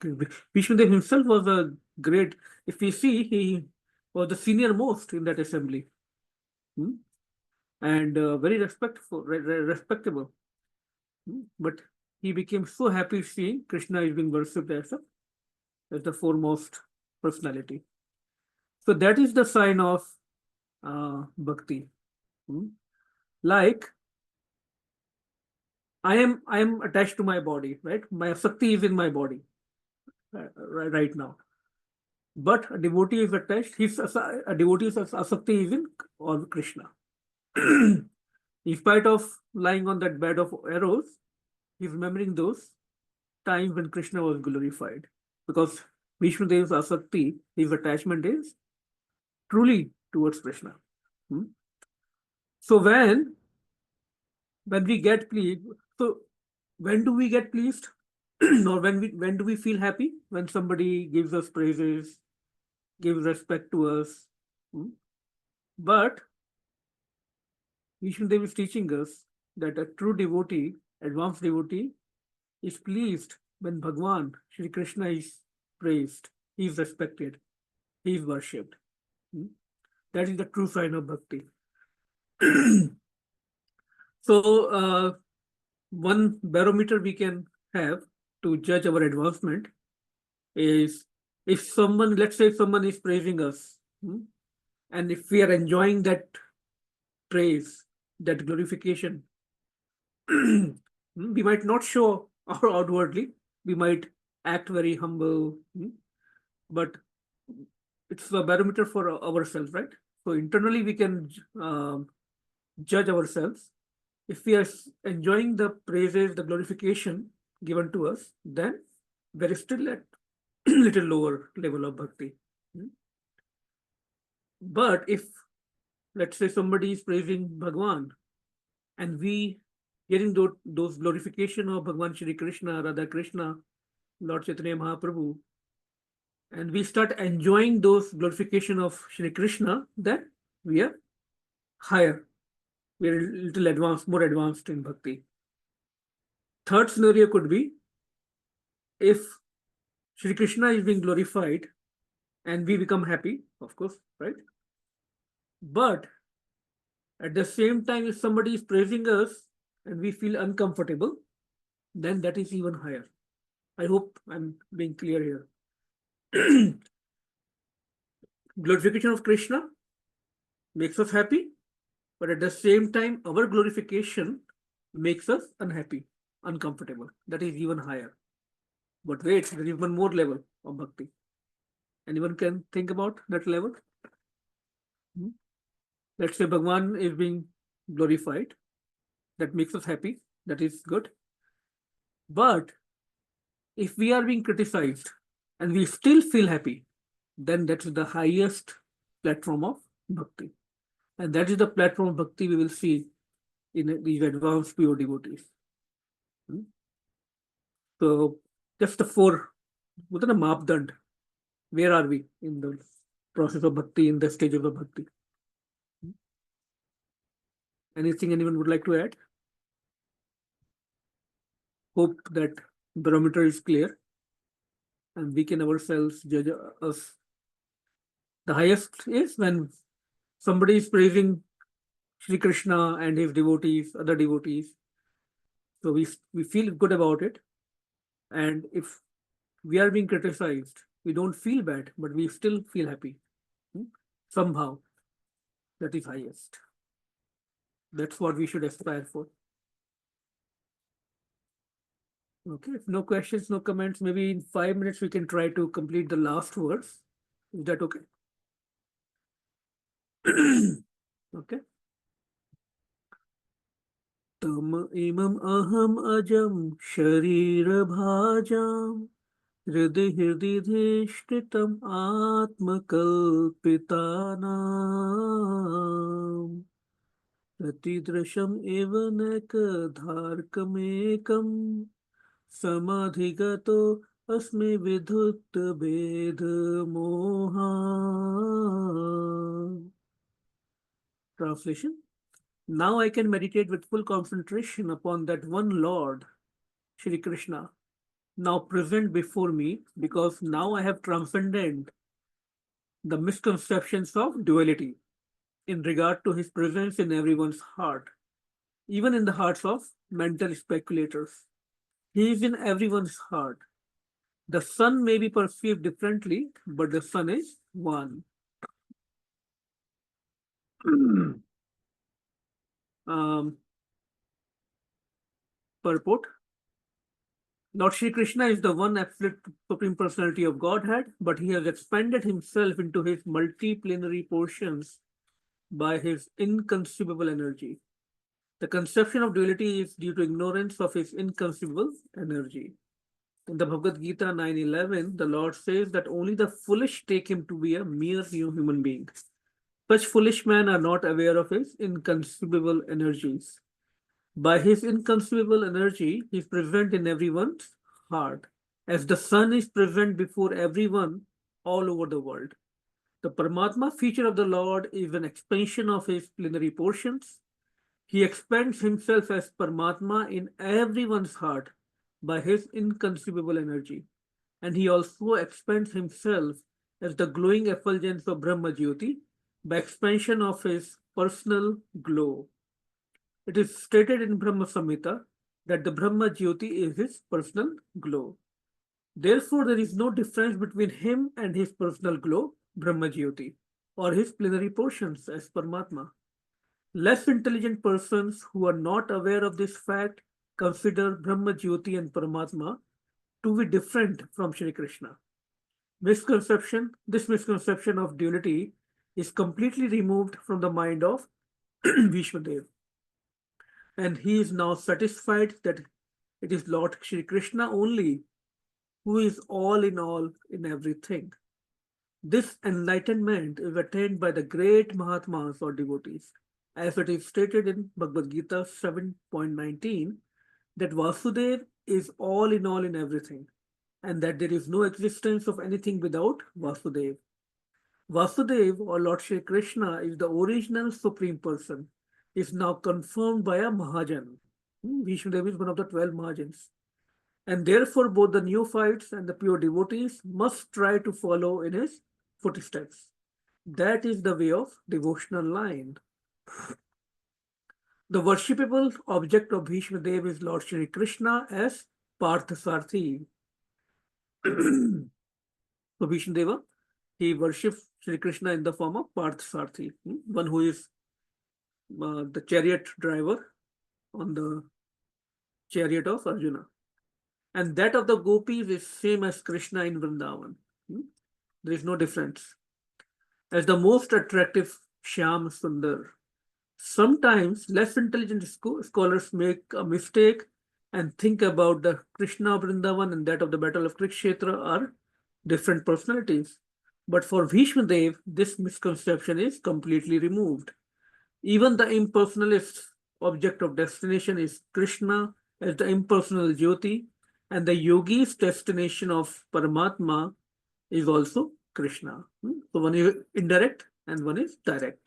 Vishnudev himself was a great, if we see, he was the senior most in that assembly. And very respectable. But he became so happy seeing Krishna is being worshipped as the foremost personality. So that is the sign of bhakti. Like I am attached to my body, right? My Shakti is in my body right now. But a devotee is attached, a devotee's Asakti is in or Krishna. In spite of lying on that bed of arrows, he's remembering those times when Krishna was glorified. Because Vishnudev's Asakti, his attachment is truly towards Krishna. So when we get pleased, so when do we get pleased? Or when do we feel happy? When somebody gives us praises, gives respect to us. But Vishnudev is teaching us that a true devotee, advanced devotee, is pleased when Bhagwan, Shri Krishna is praised, he is respected, he is worshipped. That is the true sign of bhakti. So, one barometer we can have to judge our advancement is if someone, let's say, if someone is praising us, and if we are enjoying that praise, that glorification, we might not show outwardly, we might act very humble, but it's a barometer for ourselves, right? So internally we can judge ourselves. If we are enjoying the praises, the glorification given to us, then there is still a little lower level of bhakti. But if, let's say, somebody is praising Bhagwan and we getting those glorification of Bhagwan Shri Krishna, Radha Krishna, Lord Chaitanya Mahaprabhu, and we start enjoying those glorification of Shri Krishna, then we are higher. We are a little advanced, more advanced in bhakti. Third scenario could be if Shri Krishna is being glorified and we become happy, of course, right? But at the same time, if somebody is praising us and we feel uncomfortable, then that is even higher. I hope I'm being clear here. Glorification of Krishna makes us happy, but at the same time, our glorification makes us unhappy, uncomfortable. That is even higher. But wait, there is one more level of bhakti. Anyone can think about that level? Let's say Bhagwan is being glorified. That makes us happy. That is good. But if we are being criticized and we still feel happy, then that's the highest platform of bhakti. And that is the platform of bhakti we will see in these advanced pure devotees. So just the four, what are the mapdand? Where are we in the process of bhakti, in the stage of the bhakti? Anything anyone would like to add? Hope that barometer is clear and we can ourselves judge us. The highest is when somebody is praising Sri Krishna and his devotees, other devotees. So we feel good about it. And if we are being criticized, we don't feel bad, but we still feel happy. Somehow, that is highest. That's what we should aspire for. Okay, if no questions, no comments, maybe in 5 minutes we can try to complete the last verse. Is that okay? Okay. Tam imam aham ajam sharira bhajam hriday hrididhishtitam atmakalpitanam pratidrasham evanekadharkamekam samadhigato asmi vidhutta bedha moha. Translation. Now I can meditate with full concentration upon that one Lord, Shri Krishna, now present before me, because now I have transcended the misconceptions of duality in regard to his presence in everyone's heart, even in the hearts of mental speculators. He is in everyone's heart. The sun may be perceived differently, but the sun is one. Purport. Lord Shri Krishna is the one absolute supreme personality of Godhead, but he has expanded himself into his multiplenary portions by his inconceivable energy. The conception of duality is due to ignorance of his inconceivable energy. In the Bhagavad Gita 9:11, the Lord says that only the foolish take him to be a mere new human being. Such foolish men are not aware of his inconceivable energies. By his inconceivable energy, he is present in everyone's heart, as the sun is present before everyone all over the world. The Paramatma feature of the Lord is an expansion of his plenary portions. He expands himself as Paramatma in everyone's heart by his inconceivable energy. And he also expands himself as the glowing effulgence of Brahma Jyoti by expansion of his personal glow. It is stated in Brahma Samhita that the Brahma Jyoti is his personal glow. Therefore, there is no difference between him and his personal glow, Brahma Jyoti, or his plenary portions as Paramatma. Less intelligent persons who are not aware of this fact consider Brahma Jyoti and Paramatma to be different from Shri Krishna. This misconception of duality is completely removed from the mind of Bhishma Dev. And he is now satisfied that it is Lord Shri Krishna only who is all in everything. This enlightenment is attained by the great Mahatmas or devotees, as it is stated in Bhagavad Gita 7.19, that Vasudev is all in everything, and that there is no existence of anything without Vasudev. Vasudev, or Lord Shri Krishna, is the original Supreme Person, is now confirmed by a Mahajan. Vishnudev is one of the 12 Mahajans. And therefore, both the neophytes and the pure devotees must try to follow in his footsteps. That is the way of devotional line. The worshipable object of Bhishma Dev is Lord Shri Krishna as Parthasarthi. So Bhishma Deva, he worships Shri Krishna in the form of Parthasarthi, one who is the chariot driver on the chariot of Arjuna. And that of the gopis is same as Krishna in Vrindavan. There is no difference. As the most attractive Shyam Sundar. Sometimes less intelligent scholars make a mistake and think about the Krishna of Vrindavan and that of the Battle of Kurukshetra are different personalities. But for Bhishma Dev, this misconception is completely removed. Even the impersonalist object of destination is Krishna as the impersonal Jyoti, and the yogi's destination of Paramatma is also Krishna. So one is indirect and one is direct.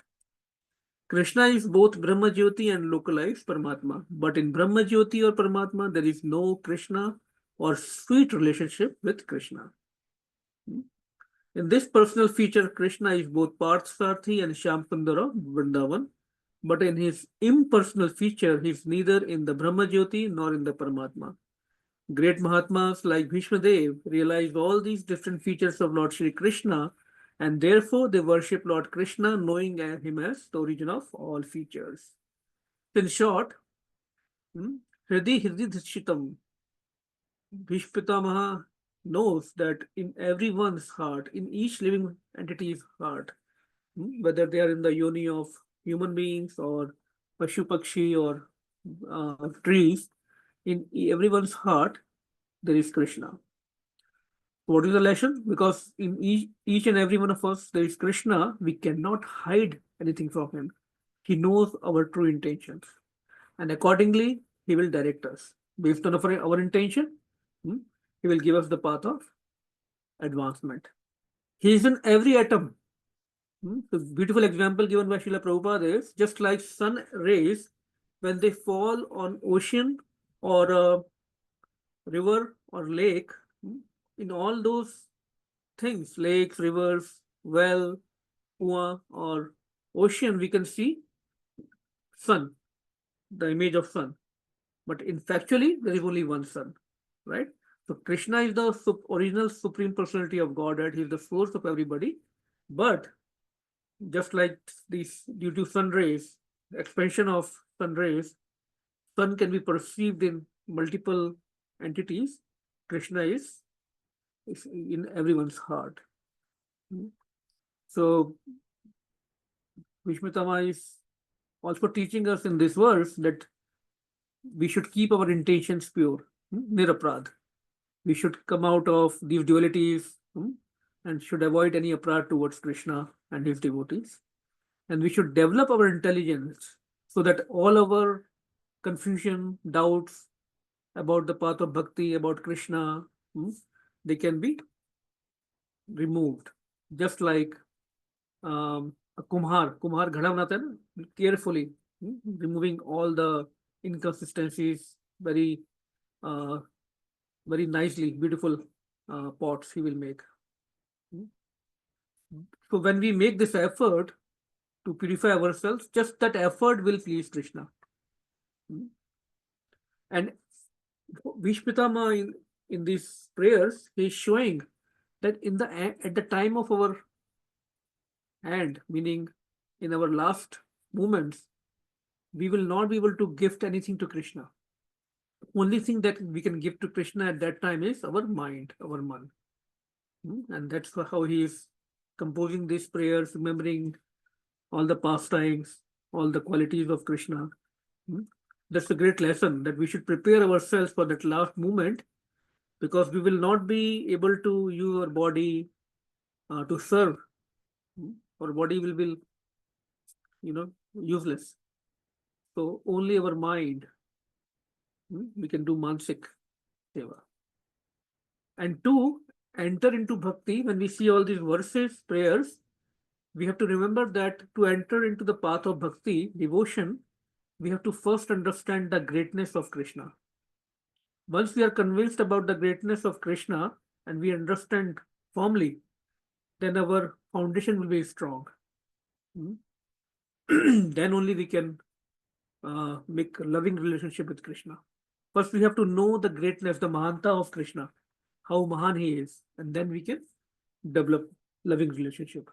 Krishna is both Brahma Jyoti and localized Paramatma. But in Brahma Jyoti or Paramatma, there is no Krishna or sweet relationship with Krishna. In this personal feature, Krishna is both Parthasarthi and Shyam Sundar of Vrindavan. But in his impersonal feature, he is neither in the Brahma Jyoti nor in the Paramatma. Great Mahatmas like Bhishma Dev realized all these different features of Lord Shri Krishna, and therefore they worship Lord Krishna, knowing him as the origin of all features. In short, Hridi Dhrishitam, Bhishma Pitamaha knows that in everyone's heart, in each living entity's heart, whether they are in the yoni of human beings or Pashu Pakshi or trees, in everyone's heart, there is Krishna. What is the lesson? Because in each and every one of us, there is Krishna. We cannot hide anything from him. He knows our true intentions. And accordingly, he will direct us. Based on our intention, he will give us the path of advancement. He is in every atom. The beautiful example given by Srila Prabhupada is just like sun rays, when they fall on ocean or a river or lake, in all those things, lakes, rivers, well, Kua or ocean, we can see sun, the image of sun. But in factually, there is only one sun, right? So Krishna is the original Supreme Personality of Godhead. He is the source of everybody. But just like these, due to sun rays, the expansion of sun rays, sun can be perceived in multiple entities. Krishna is in everyone's heart. So Vishmitama is also teaching us in this verse that we should keep our intentions pure, niraprad. We should come out of these dualities and should avoid any aparad towards Krishna and his devotees. And we should develop our intelligence so that all our confusion, doubts about the path of bhakti, about Krishna, they can be removed. Just like a kumhar ghada banata hai na, carefully removing all the inconsistencies, very nicely, beautiful pots he will make. So when we make this effort to purify ourselves, just that effort will please Krishna. And Vishpitama in these prayers, he is showing that at the time of our end, meaning in our last moments, we will not be able to gift anything to Krishna. Only thing that we can give to Krishna at that time is our mind, our man. And that's how he is composing these prayers, remembering all the pastimes, all the qualities of Krishna. That's a great lesson, that we should prepare ourselves for that last moment because we will not be able to use our body to serve. Our body will be, useless. So only our mind, we can do mansik seva. And to enter into bhakti, when we see all these verses, prayers, we have to remember that to enter into the path of bhakti, devotion, we have to first understand the greatness of Krishna. Once we are convinced about the greatness of Krishna and we understand firmly, then our foundation will be strong. Then only we can make a loving relationship with Krishna. First, we have to know the greatness, the Mahanta of Krishna, how Mahan he is, and then we can develop loving relationship.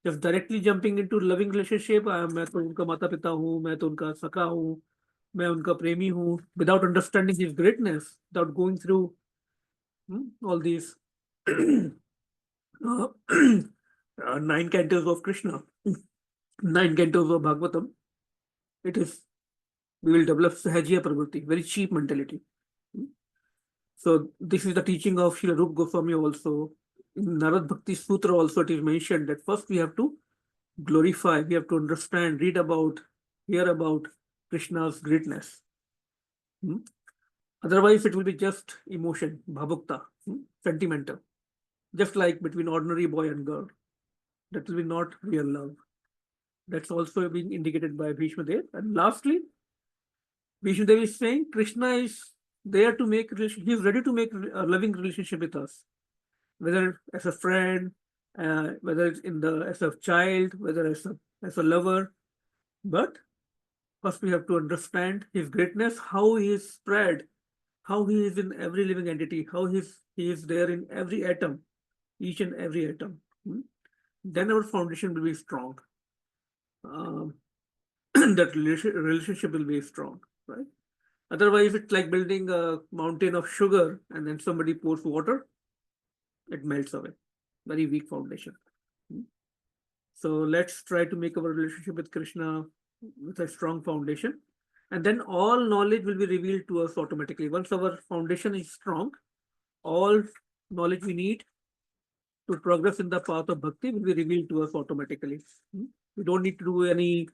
Just directly jumping into loving relationship, मैं तो उनका माता पिता हूँ, मैं तो उनका सखा हूँ, मैं उनका प्रेमी हूँ, without understanding his greatness, without going through all these 9 cantos of Krishna, 9 cantos of Bhagavatam, we will develop Sahajiya Pravritti, very cheap mentality. So this is the teaching of Srila Rupa Goswami also. In Narad Bhakti Sutra also it is mentioned that first we have to glorify, we have to understand, read about, hear about Krishna's greatness. Otherwise it will be just emotion, bhavukta, sentimental. Just like between ordinary boy and girl. That will be not real love. That's also being indicated by Bhishma Dev. And lastly, Bhishma Dev is saying Krishna is there to make, he is ready to make a loving relationship with us. Whether as a friend, whether it's as a child, whether as a lover. But first we have to understand his greatness, how he is spread, how he is in every living entity, how he is there in every atom, each and every atom. Then our foundation will be strong. That relationship will be strong, right? Otherwise, it's like building a mountain of sugar and then somebody pours water, it melts away. Very weak foundation. So let's try to make our relationship with Krishna with a strong foundation. And then all knowledge will be revealed to us automatically. Once our foundation is strong, all knowledge we need to progress in the path of bhakti will be revealed to us automatically. We don't need to do any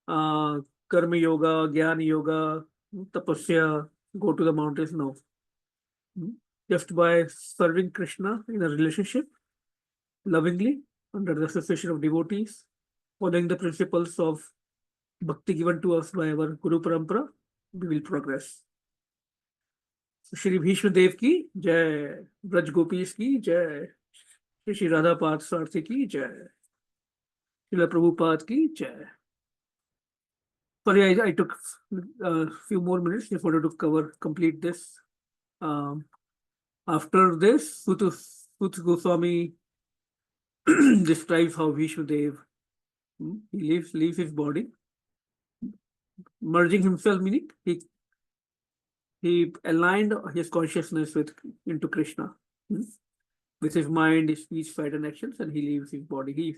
karma yoga, jnana yoga, tapasya, go to the mountains. No. Just by serving Krishna in a relationship, lovingly, under the association of devotees, following the principles of bhakti given to us by our Guru Parampara, we will progress. So, Shri Bhishma Dev ki jai, Braj Gopis ki jai, Shri Radha Path Sarthi ki jai, Srila Prabhupada ki jai. Sorry, I took a few more minutes in order to complete this. After this, Suta Goswami describes how Bhishma Dev he leaves his body, merging himself, meaning he aligned his consciousness into Krishna, with his mind, his speech, sight, and actions, and he leaves his body. He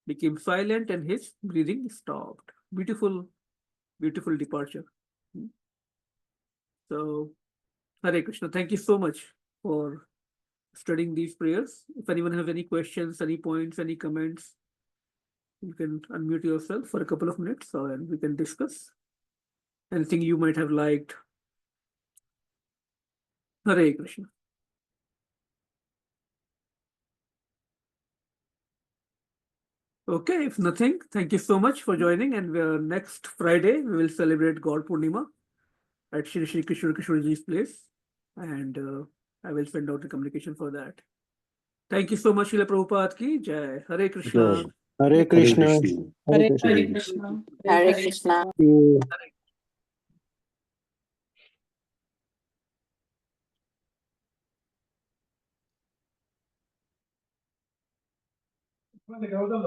became silent, and his breathing stopped. Beautiful, beautiful departure. So, Hare Krishna. Thank you so much for studying these prayers. If anyone has any questions, any points, any comments, you can unmute yourself for a couple of minutes and we can discuss anything you might have liked. Hare Krishna. Okay, if nothing, thank you so much for joining. And next Friday, we will celebrate God Purnima at Shri Shri Kishore Kishoreji's place. And I will send out the communication for that. Thank you so much, Srila Prabhupada ki jai. Hare Krishna. Hare Krishna. Hare Krishna. Hare Krishna. Thank you. Well, the